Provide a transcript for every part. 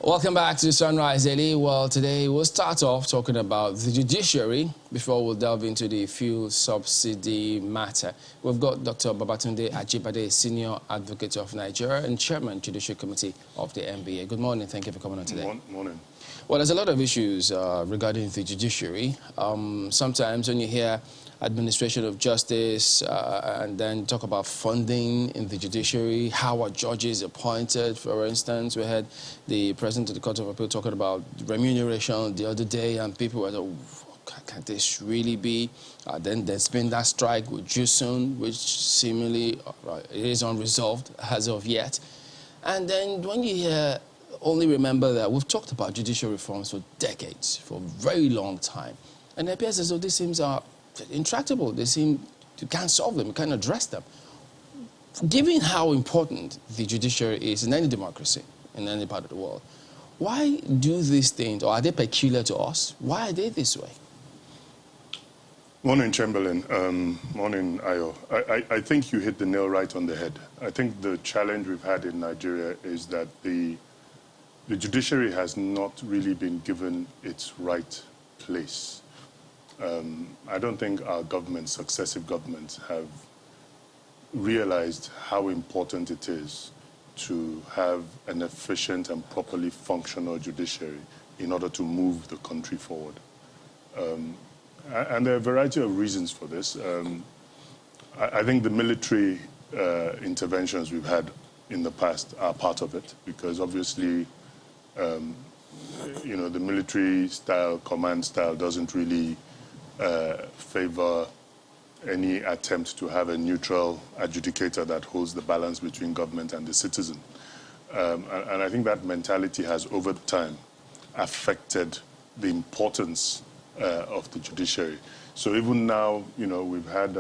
Welcome back to Sunrise Daily. Well, today we'll start off talking about the judiciary before we'll delve into the fuel subsidy matter. We've got Dr. Babatunde Ajibade, Senior Advocate of Nigeria and Chairman, Judicial Committee of the NBA. Good morning. Thank you for coming on today. Morning. Well, there's a lot of issues regarding the judiciary. Sometimes when you hear administration of justice and then talk about funding in the judiciary, how are judges appointed, for instance. We had the President of the Court of Appeal talking about remuneration the other day, and people were like, can this really be? Then there's been that strike with Judicial, which seemingly is unresolved as of yet. And then when you hear, only remember that we've talked about judicial reforms for decades, for a very long time. And it appears as though these things are intractable. They seem you can't solve them, you can't address them. Given how important the judiciary is in any democracy, in any part of the world, why do these things, or are they peculiar to us? Why are they this way? Morning, Chamberlain. Morning, Ayo. I think you hit the nail right on the head. I think the challenge we've had in Nigeria is that the judiciary has not really been given its right place. I don't think our governments, successive governments, have realized how important it is to have an efficient and properly functional judiciary in order to move the country forward. And there are a variety of reasons for this. I think the military interventions we've had in the past are part of it, because obviously, the military style, command style doesn't really favor any attempt to have a neutral adjudicator that holds the balance between government and the citizen. And I think that mentality has, over time, affected the importance of the judiciary. So even now, we've had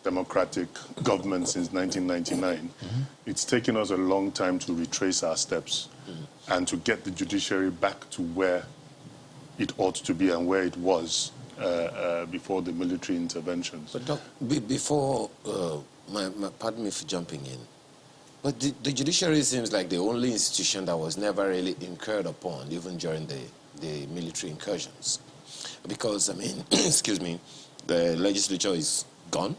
democratic government since 1999. It's taken us a long time to retrace our steps and to get the judiciary back to where it ought to be and where it was before the military interventions. But Doc, before, pardon me for jumping in, but the judiciary seems like the only institution that was never really incurred upon, even during the military incursions. Because, excuse me, the legislature is gone,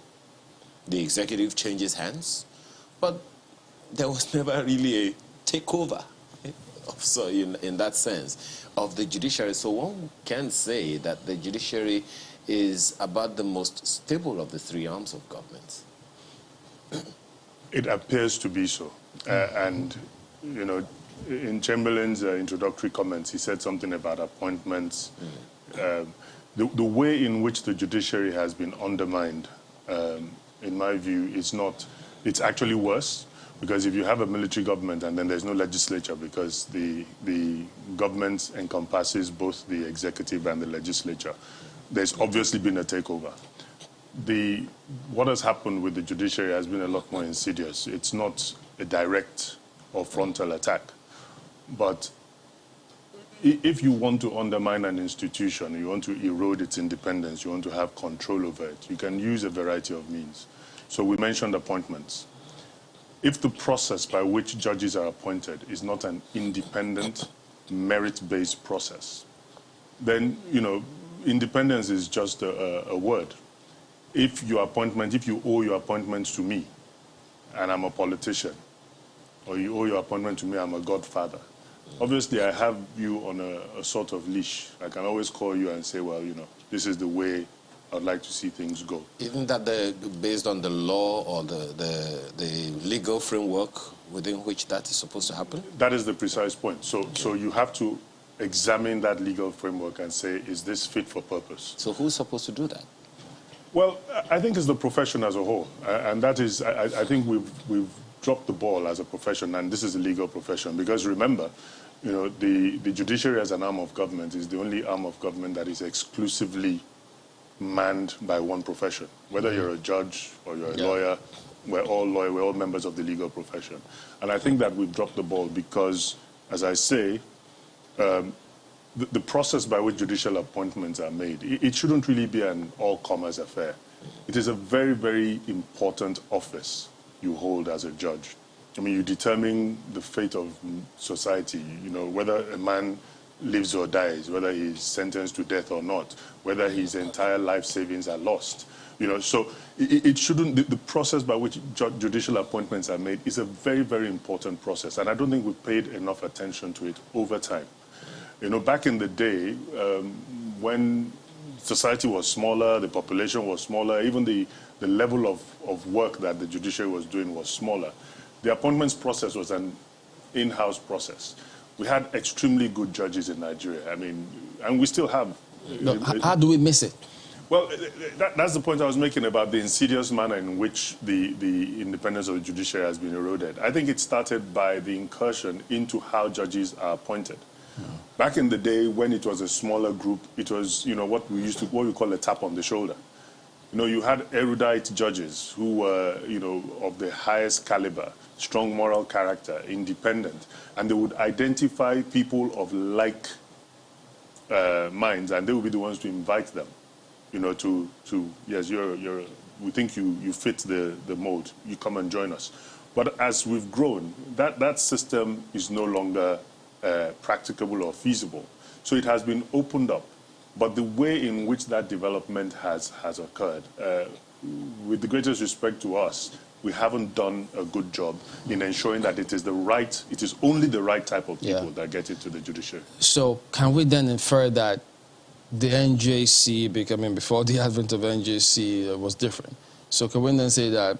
the executive changes hands, but there was never really a takeover, so in that sense, of the judiciary. So one can say that the judiciary is about the most stable of the three arms of government. It appears to be so. And, in Chamberlain's introductory comments, he said something about appointments. The way in which the judiciary has been undermined, in my view, it's actually worse. Because if you have a military government and then there's no legislature, because the government encompasses both the executive and the legislature, there's obviously been a takeover. What has happened with the judiciary has been a lot more insidious. It's not a direct or frontal attack. But if you want to undermine an institution, you want to erode its independence, you want to have control over it, you can use a variety of means. So we mentioned appointments. If the process by which judges are appointed is not an independent, merit-based process, then, independence is just a word. If you owe your appointment to me, and I'm a politician, or you owe your appointment to me, I'm a godfather, obviously I have you on a sort of leash. I can always call you and say, well, this is the way I'd like to see things go. Isn't that based on the law or the legal framework within which that is supposed to happen? That is the precise point. So you have to examine that legal framework and say, is this fit for purpose? So who's supposed to do that? Well, I think it's the profession as a whole. And that is, I think we've dropped the ball as a profession, and this is a legal profession. Because remember, the judiciary as an arm of government is the only arm of government that is exclusively manned by one profession. Whether you're a judge or you're a lawyer, we're all members of the legal profession. And I think that we've dropped the ball because, as I say, the process by which judicial appointments are made, it shouldn't really be an all-comers affair. It is a very, very important office you hold as a judge. I mean, you determine the fate of society, you know, whether a man lives or dies, whether he's sentenced to death or not, whether his entire life savings are lost. You know, so it shouldn't, the process by which judicial appointments are made is a very, very important process. And I don't think we paid enough attention to it over time. You know, back in the day, when society was smaller, the population was smaller, even the level of work that the judiciary was doing was smaller. The appointments process was an in-house process. We had extremely good judges in Nigeria. I mean, and we still have. No, how do we miss it? Well, that's the point I was making about the insidious manner in which the independence of the judiciary has been eroded. I think it started by the incursion into how judges are appointed. Back in the day, when it was a smaller group, it was, you know, what we call a tap on the shoulder. You know, you had erudite judges who were, you know, of the highest caliber, strong moral character, independent, and they would identify people of like minds, and they would be the ones to invite them, you know, to yes, we think you fit the mold, you come and join us. But as we've grown, that system is no longer practicable or feasible. So it has been opened up. But the way in which that development has occurred, with the greatest respect to us, we haven't done a good job in ensuring that it is only the right type of people that get into the judiciary. So can we then infer that the NJC, before the advent of NJC, was different? So can we then say that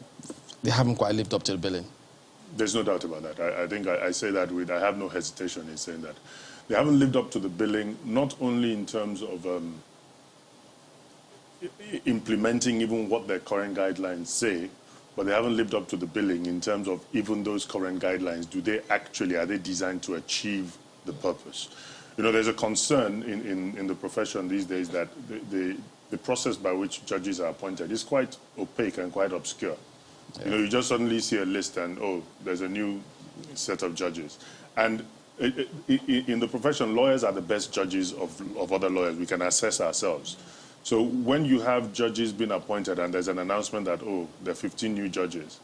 they haven't quite lived up to the billing? There's no doubt about that. I think I say that I have no hesitation in saying that. They haven't lived up to the billing, not only in terms of implementing even what their current guidelines say, but they haven't lived up to the billing in terms of even those current guidelines. Are they designed to achieve the purpose? You know, there's a concern in the profession these days that the process by which judges are appointed is quite opaque and quite obscure. Yeah. You know, you just suddenly see a list and, oh, there's a new set of judges. And in the profession, lawyers are the best judges of other lawyers. We can assess ourselves. So when you have judges being appointed and there's an announcement that, oh, there are 15 new judges,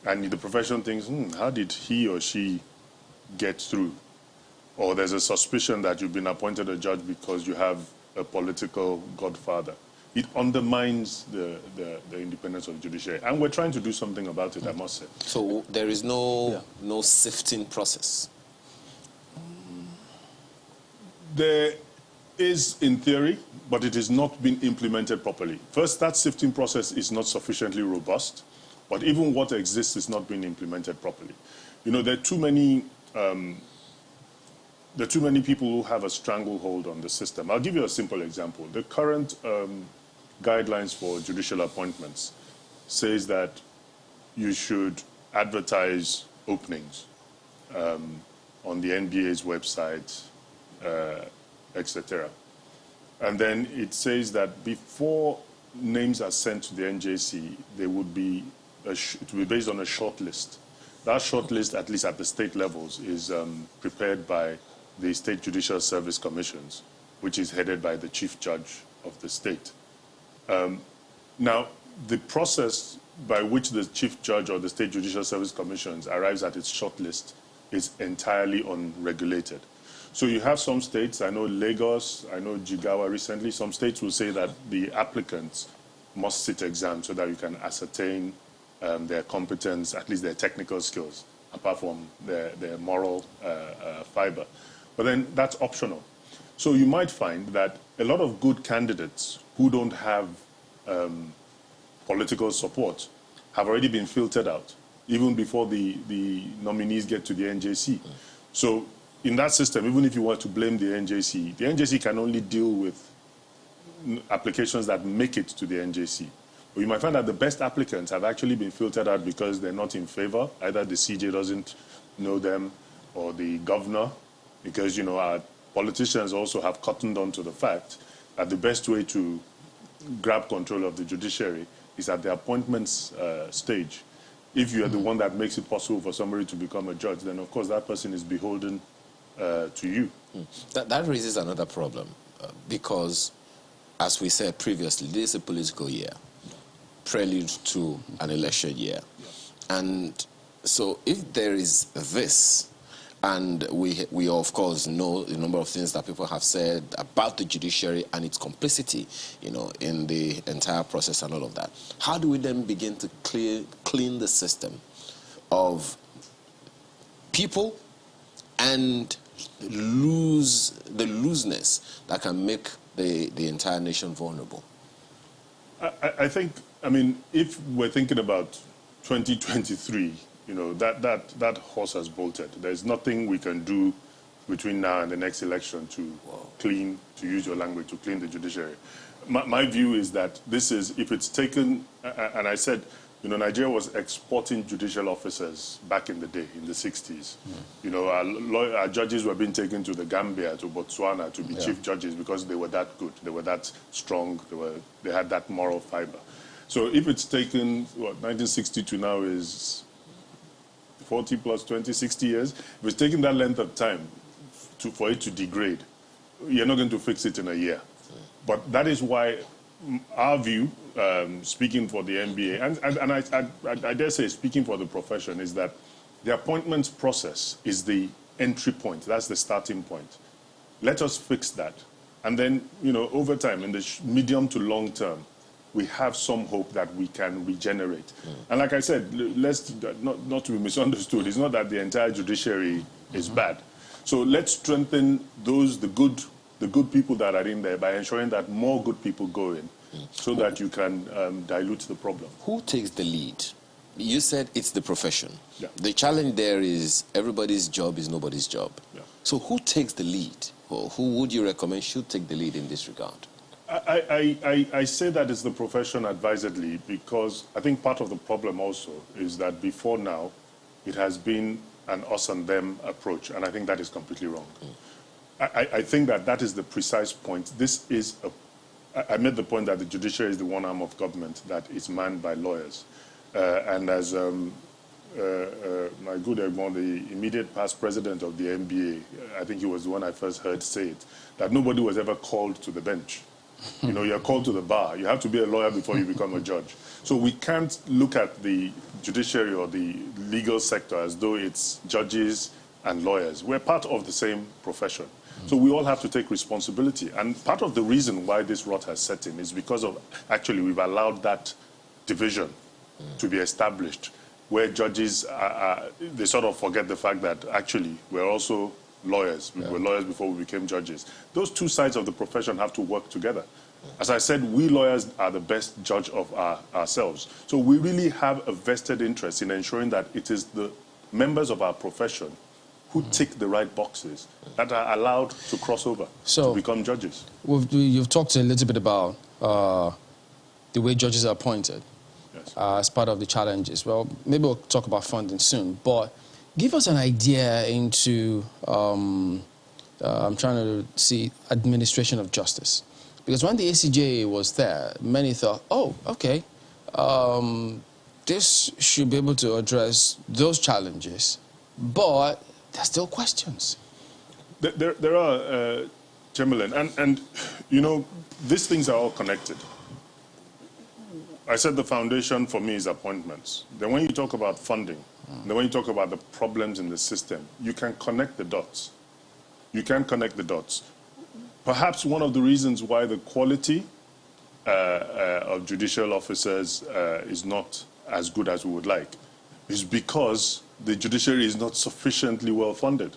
and the profession thinks, how did he or she get through? Or there's a suspicion that you've been appointed a judge because you have a political godfather. It undermines the independence of the judiciary. And we're trying to do something about it, I must say. So there is no sifting process? There is in theory, but it is not being implemented properly. First, that sifting process is not sufficiently robust, but even what exists is not being implemented properly. You know, there are too many people who have a stranglehold on the system. I'll give you a simple example. The current guidelines for judicial appointments says that you should advertise openings on the NBA's website, etc. And then it says that before names are sent to the NJC, it will be based on a short list. That short list, at least at the state levels, is prepared by the State Judicial Service Commissions, which is headed by the Chief Judge of the state. Now, the process by which the Chief Judge or the State Judicial Service Commissions arrives at its short list is entirely unregulated. So you have some states, I know Lagos, I know Jigawa recently, some states will say that the applicants must sit exams so that you can ascertain their competence, at least their technical skills, apart from their moral fiber. But then that's optional. So you might find that a lot of good candidates who don't have political support have already been filtered out, even before the nominees get to the NJC. So in that system, even if you want to blame the NJC can only deal with applications that make it to the NJC. But you might find that the best applicants have actually been filtered out because they're not in favor. Either the CJ doesn't know them or the governor, because, you know, our politicians also have cottoned on to the fact that the best way to grab control of the judiciary is at the appointments stage. If you are the one that makes it possible for somebody to become a judge, then of course that person is beholden to you. That raises another problem because, as we said previously, this is a political year, prelude to an election year. And So if there is this, and we of course know the number of things that people have said about the judiciary and its complicity, in the entire process and all of that, how do we then begin to clean the system of people and lose the looseness that can make the entire nation vulnerable? I think, if we're thinking about 2023, that horse has bolted. There's nothing we can do between now and the next election to clean, to use your language, to clean the judiciary. My view is that this is, if it's taken, and I said, Nigeria was exporting judicial officers back in the day, in the 60s. Our judges were being taken to the Gambia, to Botswana, to be chief judges because they were that good, they were that strong, they had that moral fiber. So if it's taken, 1960 to now is 40 plus 20, 60 years, if it's taking that length of time for it to degrade, you're not going to fix it in a year. But that is why our view, speaking for the NBA, and I dare say speaking for the profession, is that the appointments process is the entry point. That's the starting point. Let us fix that. And then, over time, in the medium to long term, we have some hope that we can regenerate. And like I said, let's not to be misunderstood. It's not that the entire judiciary is bad. So let's strengthen the good people that are in there by ensuring that more good people go in, so that you can dilute the problem. Who takes the lead? You said it's the profession. Yeah. The challenge there is everybody's job is nobody's job. Yeah. So who takes the lead? Or who would you recommend should take the lead in this regard? I say that it's the profession advisedly because I think part of the problem also is that before now, it has been an us and them approach, and I think that is completely wrong. I think that is the precise point. I made the point that the judiciary is the one arm of government that is manned by lawyers. And as my good Egmont, the immediate past president of the NBA, I think he was the one I first heard say it, that nobody was ever called to the bench. You're called to the bar. You have to be a lawyer before you become a judge. So we can't look at the judiciary or the legal sector as though it's judges and lawyers. We're part of the same profession. So we all have to take responsibility. And part of the reason why this rot has set in is because of, actually, we've allowed that division to be established, where judges, they sort of forget the fact that, actually, we're also lawyers. We were lawyers before we became judges. Those two sides of the profession have to work together. As I said, we lawyers are the best judge of ourselves. So we really have a vested interest in ensuring that it is the members of our profession who tick the right boxes that are allowed to cross over to become judges. You've talked a little bit about the way judges are appointed as part of the challenges. Well, maybe we'll talk about funding soon, but give us an idea into, I'm trying to see, administration of justice. Because when the ACJ was there, many thought, oh, okay, this should be able to address those challenges, but there's still questions. There are, Chamberlain, and these things are all connected. I said the foundation for me is appointments. Then when you talk about funding, then when you talk about the problems in the system, you can connect the dots. You can connect the dots. Perhaps one of the reasons why the quality of judicial officers is not as good as we would like is because the judiciary is not sufficiently well funded.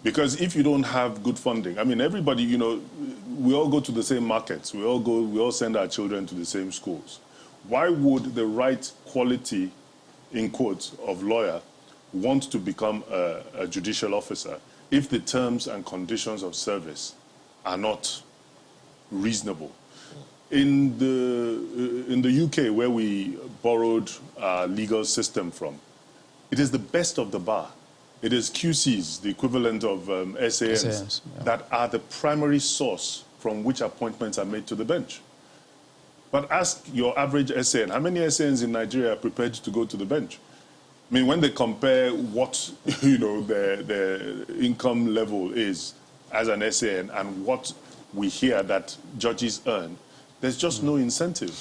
Because if you don't have good funding, everybody, we all go to the same markets. We all send our children to the same schools. Why would the right quality, in quotes, of lawyer want to become a judicial officer if the terms and conditions of service are not reasonable? In the UK, where we borrowed our legal system from, it is the best of the bar. It is QCs, the equivalent of SANs, that are the primary source from which appointments are made to the bench. But ask your average SAN, how many SANs in Nigeria are prepared to go to the bench? When they compare what their income level is as an SAN and what we hear that judges earn, there's just no incentive.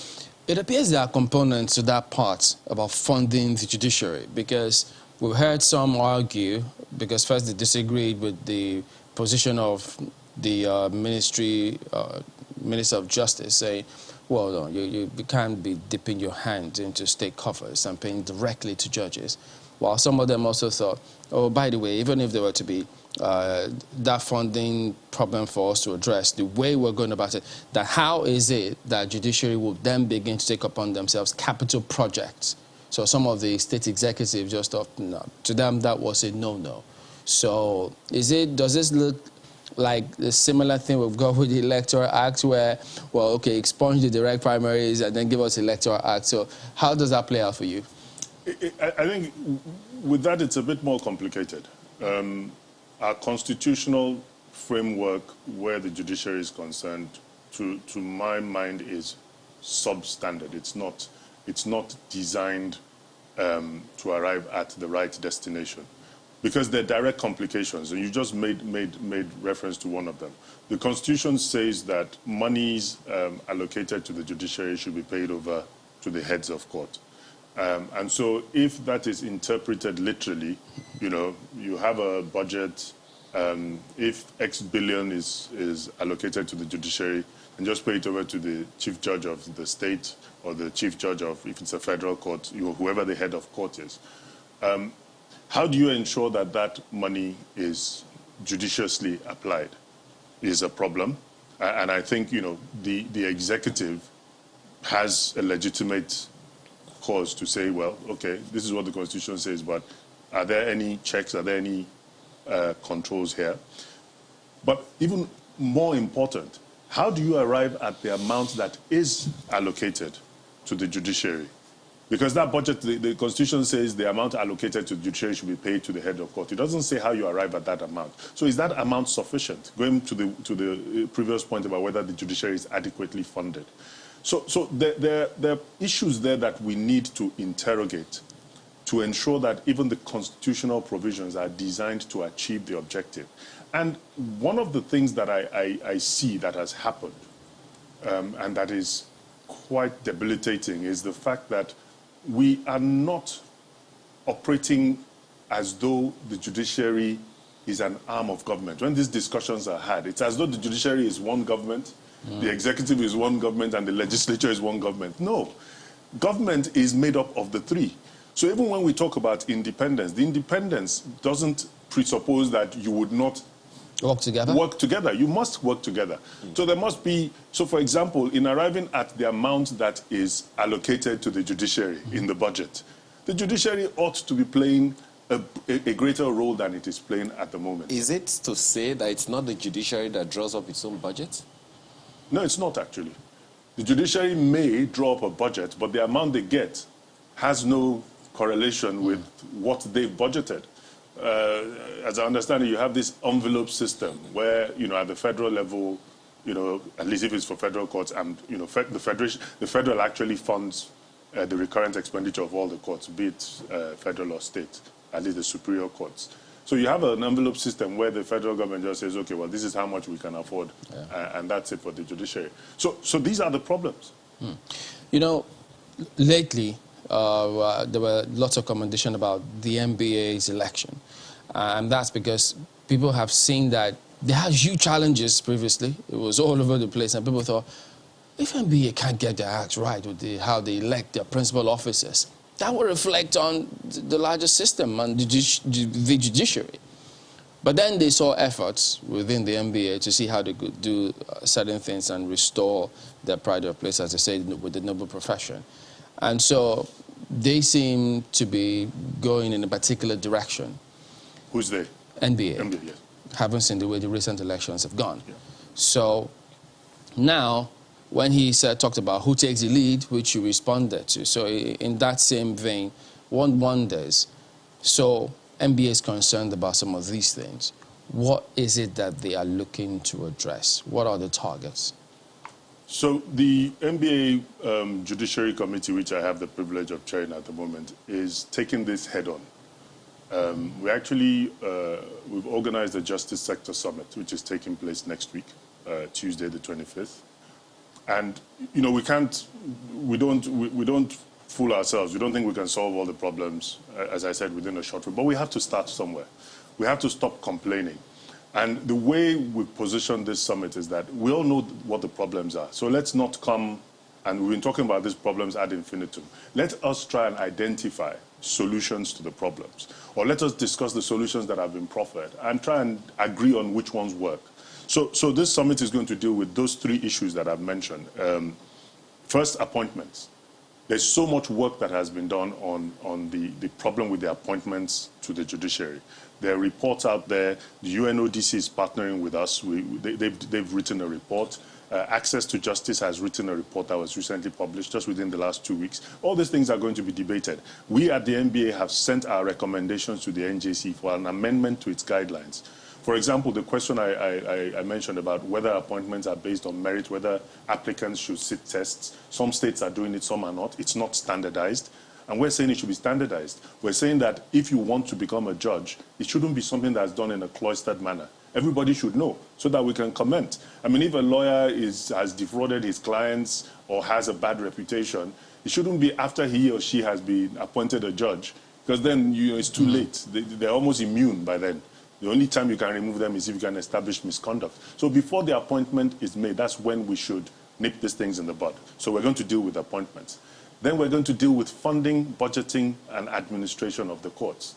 It appears there are components to that part about funding the judiciary, because we've heard some argue, because first they disagreed with the position of the Minister of Justice, saying, well, no, you can't be dipping your hand into state coffers and paying directly to judges. While some of them also thought, oh, by the way, even if there were to be that funding problem for us to address, the way we're going about it, that how is it that judiciary will then begin to take upon themselves capital projects? So some of the state executives just thought, no, to them that was a no-no. So does this look like the similar thing we've got with the Electoral Act, where, well, okay, expunge the direct primaries and then give us the Electoral Act? So how does that play out for you? I think with that it's a bit more complicated. Our constitutional framework where the judiciary is concerned, to my mind, is substandard. It's not designed to arrive at the right destination, because there are direct complications, and you just made reference to one of them. The Constitution says that monies allocated to the judiciary should be paid over to the heads of court. And so if that is interpreted literally, you have a budget, if X billion is allocated to the judiciary, and just pay it over to the chief judge of the state or the chief judge of, if it's a federal court, whoever the head of court is. How do you ensure that that money is judiciously applied is a problem. And I think, the executive has a legitimate cause to say, well, okay, this is what the Constitution says, but are there any checks, are there any controls here? But even more important, how do you arrive at the amount that is allocated to the judiciary? Because that budget, the Constitution says the amount allocated to the judiciary should be paid to the head of court. It doesn't say how you arrive at that amount. So is that amount sufficient? Going to the previous point about whether the judiciary is adequately funded. So there are issues there that we need to interrogate to ensure that even the constitutional provisions are designed to achieve the objective. And one of the things that I see that has happened, and that is quite debilitating, is the fact that we are not operating as though the judiciary is an arm of government. When these discussions are had, it's as though the judiciary is one government, the executive is one government, and the legislature is one government. No, government is made up of the three. So even when we talk about independence, the independence doesn't presuppose that you would not work together. You must work together. So there must be, so for example, in arriving at the amount that is allocated to the judiciary in the budget, the judiciary ought to be playing a greater role than it is playing at the moment. Is it to say that it's not the judiciary that draws up its own budget? No, it's not actually. The judiciary may draw up a budget, but the amount they get has no correlation with what they've budgeted. As I understand it, you have this envelope system where, at the federal level, at least if it's for federal courts, and, the federal actually funds the recurrent expenditure of all the courts, be it federal or state, at least the superior courts. So you have an envelope system where the federal government just says, okay, well, this is how much we can afford, and that's it for the judiciary. So these are the problems. Lately, there were lots of commendation about the NBA's election. And that's because people have seen that they had huge challenges previously. It was all over the place. And people thought, if NBA can't get their acts right with how they elect their principal officers, that will reflect on the larger system and the judiciary. But then they saw efforts within the NBA to see how they could do certain things and restore their pride of place, as they say, with the noble profession. And so they seem to be going in a particular direction. Who's they? NBA. NBA, yes. Haven't seen the way the recent elections have gone. Yeah. So now, when he talked about who takes the lead, which you responded to, so in that same vein, one wonders, so NBA is concerned about some of these things. What is it that they are looking to address? What are the targets? So the NBA Judiciary Committee, which I have the privilege of chairing at the moment, is taking this head on. We've organized a Justice Sector Summit, which is taking place next week, Tuesday the 25th. And, you know, we don't fool ourselves. We don't think we can solve all the problems, as I said, within a short term. But we have to start somewhere. We have to stop complaining. And the way we position this summit is that we all know what the problems are. So let's not come, and we've been talking about these problems ad infinitum. Let us try and identify solutions to the problems. Or let us discuss the solutions that have been proffered and try and agree on which ones work. So this summit is going to deal with those three issues that I've mentioned. First, appointments. There's so much work that has been done on the problem with the appointments to the judiciary. There are reports out there. The UNODC is partnering with us. They've written a report. Access to Justice has written a report that was recently published just within the last 2 weeks. All these things are going to be debated. We at the NBA have sent our recommendations to the NJC for an amendment to its guidelines. For example, the question I mentioned about whether appointments are based on merit, whether applicants should sit tests. Some states are doing it, some are not. It's not standardized. And we're saying it should be standardized. We're saying that if you want to become a judge, it shouldn't be something that's done in a cloistered manner. Everybody should know so that we can comment. I mean, if a lawyer has defrauded his clients or has a bad reputation, it shouldn't be after he or she has been appointed a judge, because then it's too late. They're almost immune by then. The only time you can remove them is if you can establish misconduct. So before the appointment is made, that's when we should nip these things in the bud. So we're going to deal with appointments. Then we're going to deal with funding, budgeting, and administration of the courts.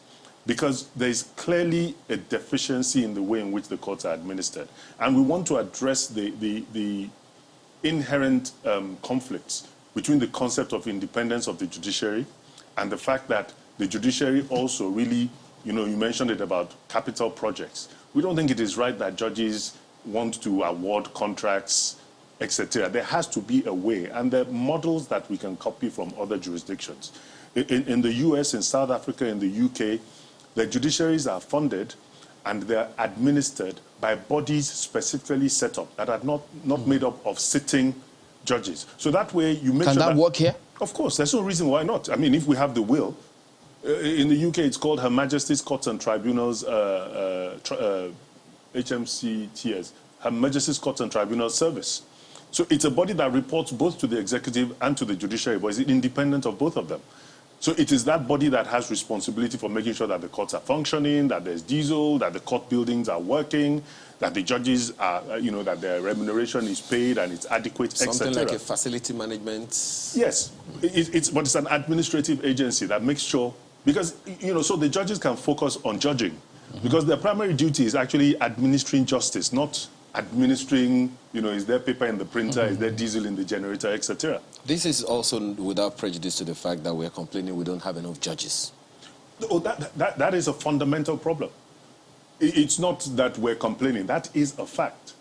Because there's clearly a deficiency in the way in which the courts are administered. And we want to address the inherent conflicts between the concept of independence of the judiciary and the fact that the judiciary also really, you mentioned it about capital projects. We don't think it is right that judges want to award contracts, etc. There has to be a way, and there are models that we can copy from other jurisdictions. In the US, in South Africa, in the UK, the judiciaries are funded and they're administered by bodies specifically set up that are not made up of sitting judges. So that way you make sure that... Can that work here? Of course, there's no reason why not. I mean, if we have the will. In the UK, it's called Her Majesty's Courts and Tribunals, HMCTS, Her Majesty's Courts and Tribunals Service. So it's a body that reports both to the executive and to the judiciary, but is independent of both of them. So it is that body that has responsibility for making sure that the courts are functioning, that there's diesel, that the court buildings are working, that the judges are, that their remuneration is paid and it's adequate, etc. Something like a facility management? Yes, but it's an administrative agency that makes sure, because, so the judges can focus on judging, because their primary duty is actually administering justice, not administering, is there paper in the printer, is there diesel in the generator, etc. This is also without prejudice to the fact that we're complaining we don't have enough judges. Oh, that is a fundamental problem. It's not that we're complaining. That is a fact.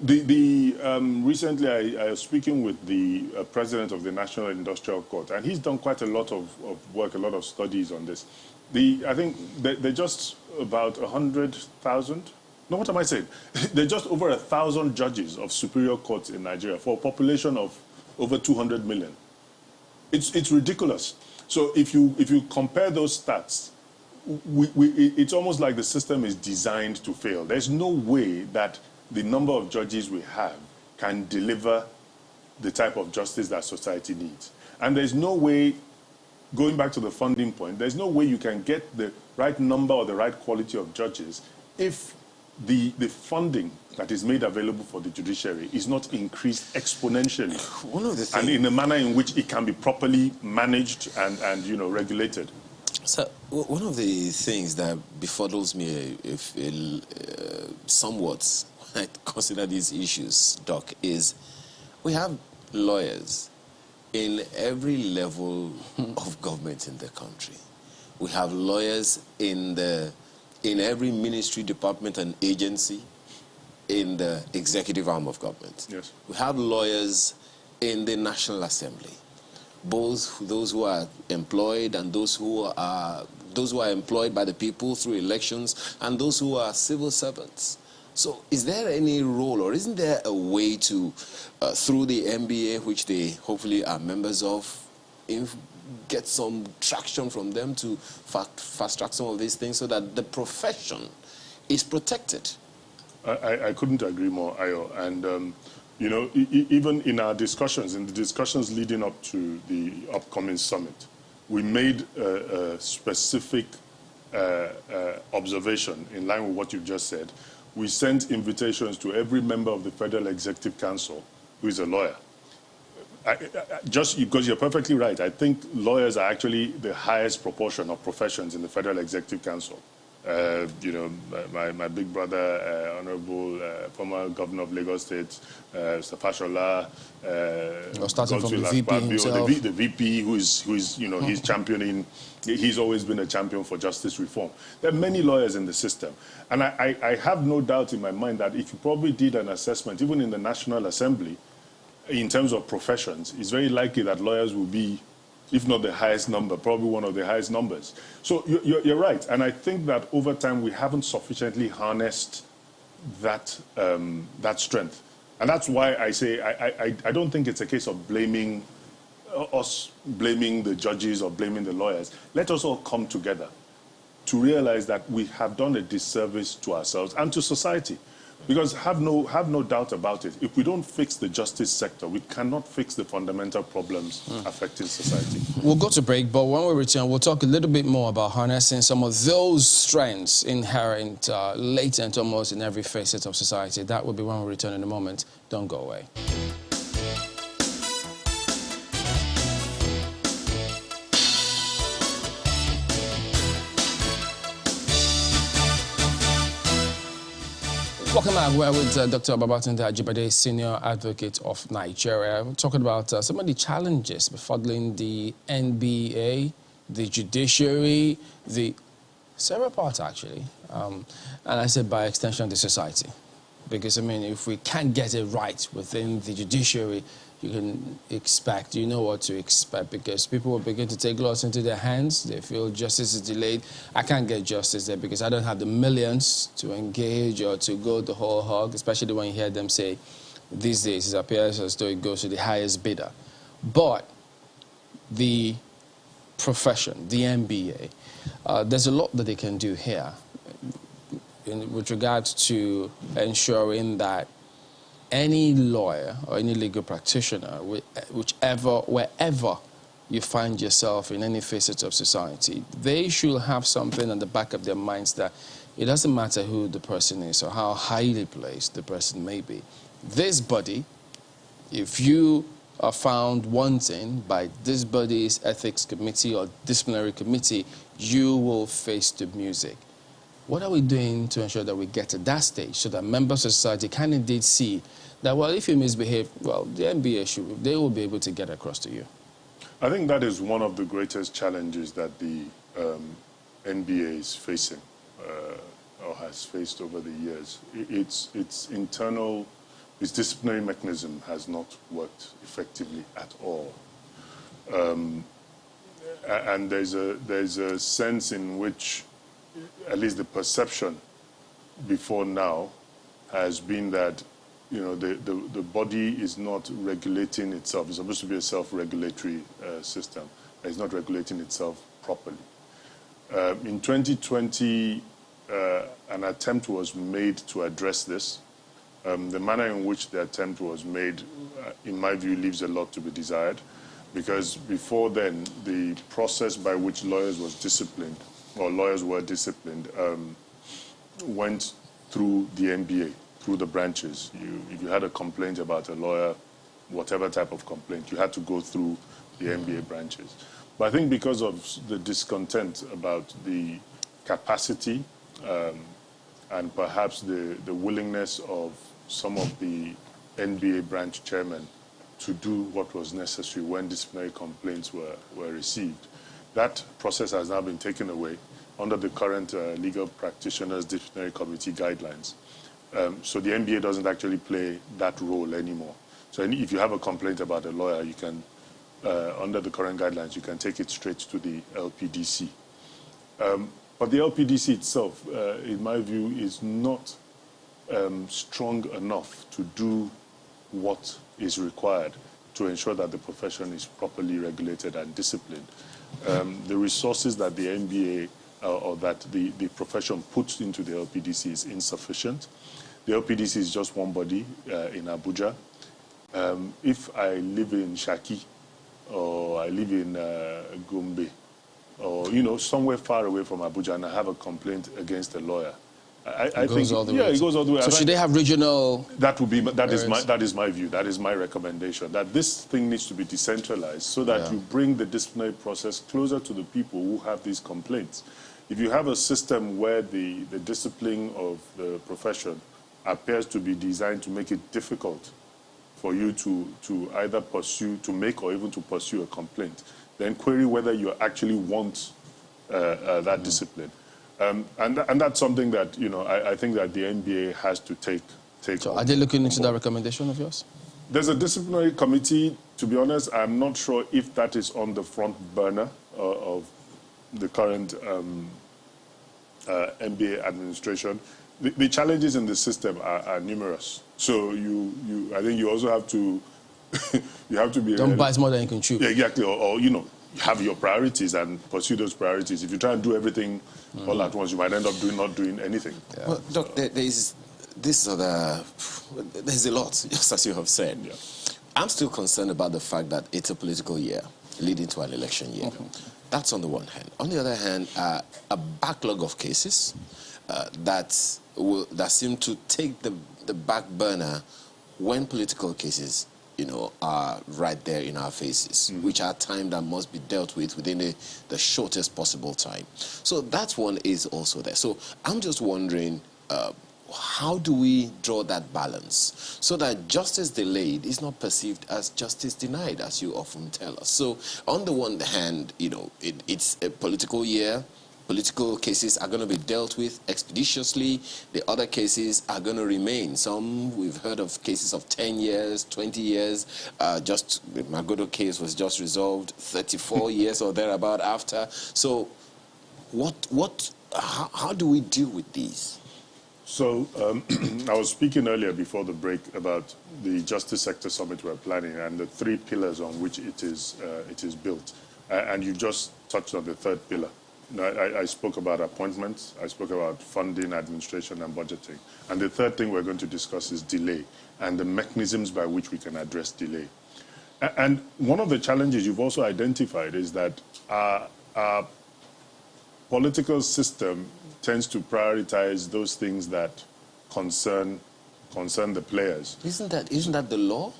Recently, I was speaking with the president of the National Industrial Court, and he's done quite a lot of work, a lot of studies on this. I think they're just about 100,000. No, what am I saying? There are just over 1,000 judges of superior courts in Nigeria for a population of over 200 million. It's ridiculous. So if you compare those stats, it's almost like the system is designed to fail. There's no way that the number of judges we have can deliver the type of justice that society needs. And there's no way, going back to the funding point, there's no way you can get the right number or the right quality of judges if the funding that is made available for the judiciary is not increased exponentially. One of the things, and in a manner in which it can be properly managed and regulated. So one of the things that befuddles me somewhat when I consider these issues, Doc, is we have lawyers in every level of government in the country. We have lawyers in every ministry, department, and agency in the executive arm of government. Yes. We have lawyers in the National Assembly, both those who are employed and those who are employed by the people through elections and those who are civil servants. So is there any role, or isn't there a way to, through the NBA, which they hopefully are members of, get some traction from them to fast-track some of these things so that the profession is protected? I couldn't agree more, Ayo. And You know, even in our discussions, in the discussions leading up to the upcoming summit, we made a specific observation in line with what you've just said. We sent invitations to every member of the Federal Executive Council who is a lawyer. Just because you're perfectly right, I think lawyers are actually the highest proportion of professions in the Federal Executive Council. You know, my big brother, Honorable former Governor of Lagos State, Fashola, starting from the VP himself. The VP who is you know, he's championing. He's always been a champion for justice reform. There are many lawyers in the system, and I have no doubt in my mind that if you probably did an assessment, even in the National Assembly, in terms of professions, it's very likely that lawyers will be, if not the highest number, probably one of the highest numbers. So you're right. And I think that over time we haven't sufficiently harnessed that, that strength. And that's why I say I don't think it's a case of blaming the judges or blaming the lawyers. Let us all come together to realize that we have done a disservice to ourselves and to society. Because have no doubt about it, if we don't fix the justice sector, we cannot fix the fundamental problems affecting society. We'll go to break, but when we return, we'll talk a little bit more about harnessing some of those strengths inherent, latent almost in every facet of society. That will be when we return in a moment. Don't go away. Welcome back. We're with Dr. Babatunde Ajibade, Senior Advocate of Nigeria. We're talking about some of the challenges befuddling the NBA, the judiciary, the several parts actually, and I said by extension the society. Because, I mean, if we can't get it right within the judiciary, you can expect, you know what to expect, because people will begin to take laws into their hands. They feel justice is delayed. I can't get justice there because I don't have the millions to engage or to go the whole hog, especially when you hear them say, these days it appears as though it goes to the highest bidder. But the profession, the MBA, there's a lot that they can do here with regards to ensuring that any lawyer or any legal practitioner, wherever you find yourself in any facet of society, they should have something on the back of their minds that it doesn't matter who the person is or how highly placed the person may be. This body, if you are found wanting by this body's ethics committee or disciplinary committee, you will face the music. What are we doing to ensure that we get to that stage so that members of society can indeed see that, well, if you misbehave, well, the NBA they will be able to get across to you? I think that is one of the greatest challenges that the NBA is facing or has faced over the years. Its internal, its disciplinary mechanism has not worked effectively at all. And there's a sense in which, at least the perception before now, has been that, you know, the body is not regulating itself. It's supposed to be a self-regulatory system. It's not regulating itself properly. In 2020, an attempt was made to address this. The manner in which the attempt was made, in my view, leaves a lot to be desired, because before then, the process by which lawyers were disciplined went through the NBA, through the branches. If you had a complaint about a lawyer, whatever type of complaint, you had to go through the NBA branches. But I think because of the discontent about the capacity and perhaps the willingness of some of the NBA branch chairmen to do what was necessary when disciplinary complaints were received, that process has now been taken away under the current legal practitioners disciplinary committee guidelines. So the NBA doesn't actually play that role anymore. So if you have a complaint about a lawyer, you can, under the current guidelines, you can take it straight to the LPDC. But the LPDC itself, in my view, is not strong enough to do what is required to ensure that the profession is properly regulated and disciplined. The resources that the NBA or that the profession puts into the LPDC is insufficient. The LPDC is just one body in Abuja. if I live in Shaki or I live in Gombe or, you know, somewhere far away from Abuja and I have a complaint against a lawyer, I think, yeah, it goes all the way. So should they have regional? That would be, that is my view. That is my recommendation. That this thing needs to be decentralized so that you bring the disciplinary process closer to the people who have these complaints. If you have a system where the discipline of the profession appears to be designed to make it difficult for you to either pursue, to make or even to pursue a complaint, then query whether you actually want that discipline. And that's something that, you know, I think that the NBA has to take So on. are they looking into that recommendation of yours? There's a disciplinary committee. To be honest, I'm not sure if that is on the front burner of the current NBA administration. The challenges in the system are numerous. So I think you also have to you have to be Don't bite more than you can chew. Yeah, exactly. Or you know, have your priorities and pursue those priorities. If you try and do everything all at once, you might end up not doing anything. Yeah. Well, Doc, there's a lot, just as you have said. Yeah. I'm still concerned about the fact that it's a political year leading to an election year. That's on the one hand. On the other hand, a backlog of cases that seem to take the back burner when political cases, you know, are right there in our faces, which are time that must be dealt with within the shortest possible time. So that one is also there. So I'm just wondering, how do we draw that balance so that justice delayed is not perceived as justice denied, as you often tell us? So on the one hand, you know, it's a political year. Political cases are going to be dealt with expeditiously. The other cases are going to remain. Some, we've heard of cases of 10 years, 20 years. Just the Magodo case was just resolved 34 years or thereabout after. So how do we deal with these? So I was speaking earlier before the break about the Justice Sector Summit we're planning and the 3 pillars on which it is built. And you just touched on the 3rd pillar. I spoke about appointments, I spoke about funding, administration, and budgeting. And the 3rd thing we're going to discuss is delay and the mechanisms by which we can address delay. And one of the challenges you've also identified is that our political system tends to prioritize those things that concern the players. Isn't that the law?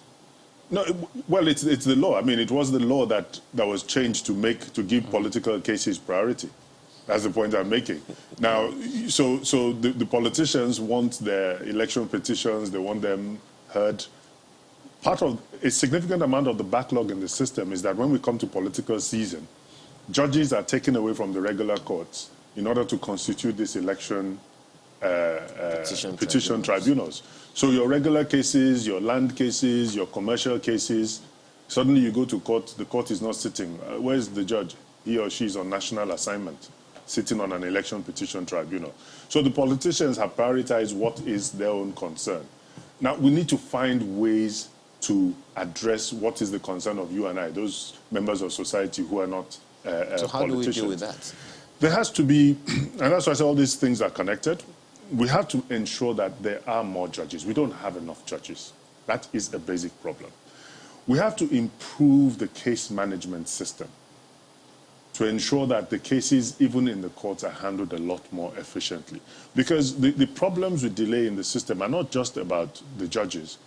No, well, it's the law. I mean, it was the law that was changed to give political cases priority. That's the point I'm making. Now, so the politicians want their election petitions, they want them heard. Part of a significant amount of the backlog in the system is that when we come to political season, judges are taken away from the regular courts in order to constitute this election petition tribunals. So your regular cases, your land cases, your commercial cases, suddenly you go to court, the court is not sitting. Where's the judge? He or she is on national assignment, sitting on an election petition tribunal. So the politicians have prioritized what is their own concern. Now, we need to find ways to address what is the concern of you and I, those members of society who are not So how do we deal with that? There has to be, and that's why I say all these things are connected. We have to ensure that there are more judges. We don't have enough judges. That is a basic problem. We have to improve the case management system to ensure that the cases, even in the courts, are handled a lot more efficiently. Because the problems with delay in the system are not just about the judges.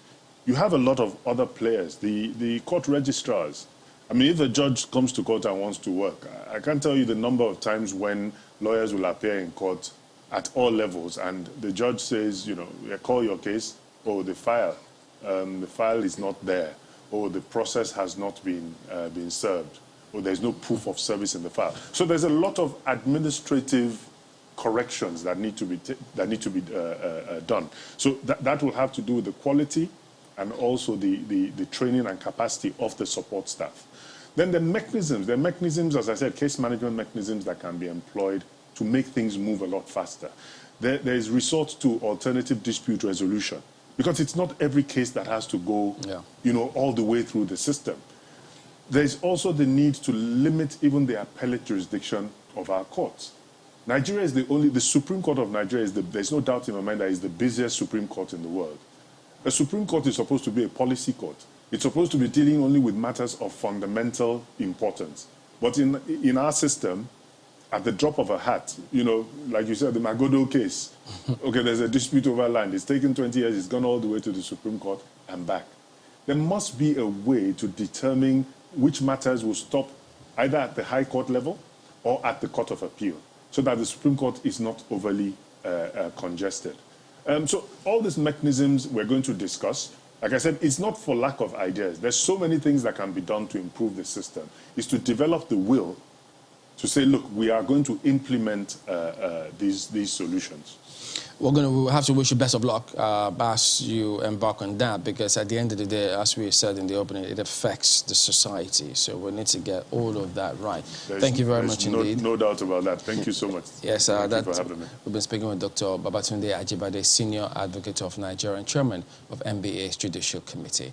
You have a lot of other players, the court registrars. I mean, if a judge comes to court and wants to work, I can't tell you the number of times when lawyers will appear in court at all levels, and the judge says, you know, call your case, or the file is not there, or the process has not been served, or there's no proof of service in the file. So there's a lot of administrative corrections that need to be done. So that will have to do with the quality and also the training and capacity of the support staff. Then the mechanisms, as I said, case management mechanisms that can be employed to make things move a lot faster. There is resort to alternative dispute resolution, because it's not every case that has to go, you know, all the way through the system. There's also the need to limit even the appellate jurisdiction of our courts. Nigeria is the Supreme Court of Nigeria there's no doubt in my mind that is the busiest Supreme Court in the world. A Supreme Court is supposed to be a policy court. It's supposed to be dealing only with matters of fundamental importance. But in our system, at the drop of a hat, you know, like you said, the Magodo case, okay, there's a dispute over land. It's taken 20 years. It's gone all the way to the Supreme Court and back. There must be a way to determine which matters will stop either at the High Court level or at the Court of Appeal, so that the Supreme Court is not overly congested. So all these mechanisms we're going to discuss. Like I said, it's not for lack of ideas. There's so many things that can be done to improve the system. It's to develop the will to say, look, we are going to implement these solutions. We'll have to wish you best of luck as you embark on that, because at the end of the day, as we said in the opening, it affects the society. So we need to get all of that right. Thank you very much indeed. No doubt about that. Thank you so much. Yes, Thank you for having me. We've been speaking with Dr. Babatunde Ajibade, Senior Advocate of Nigeria and Chairman of NBA's Judicial Committee.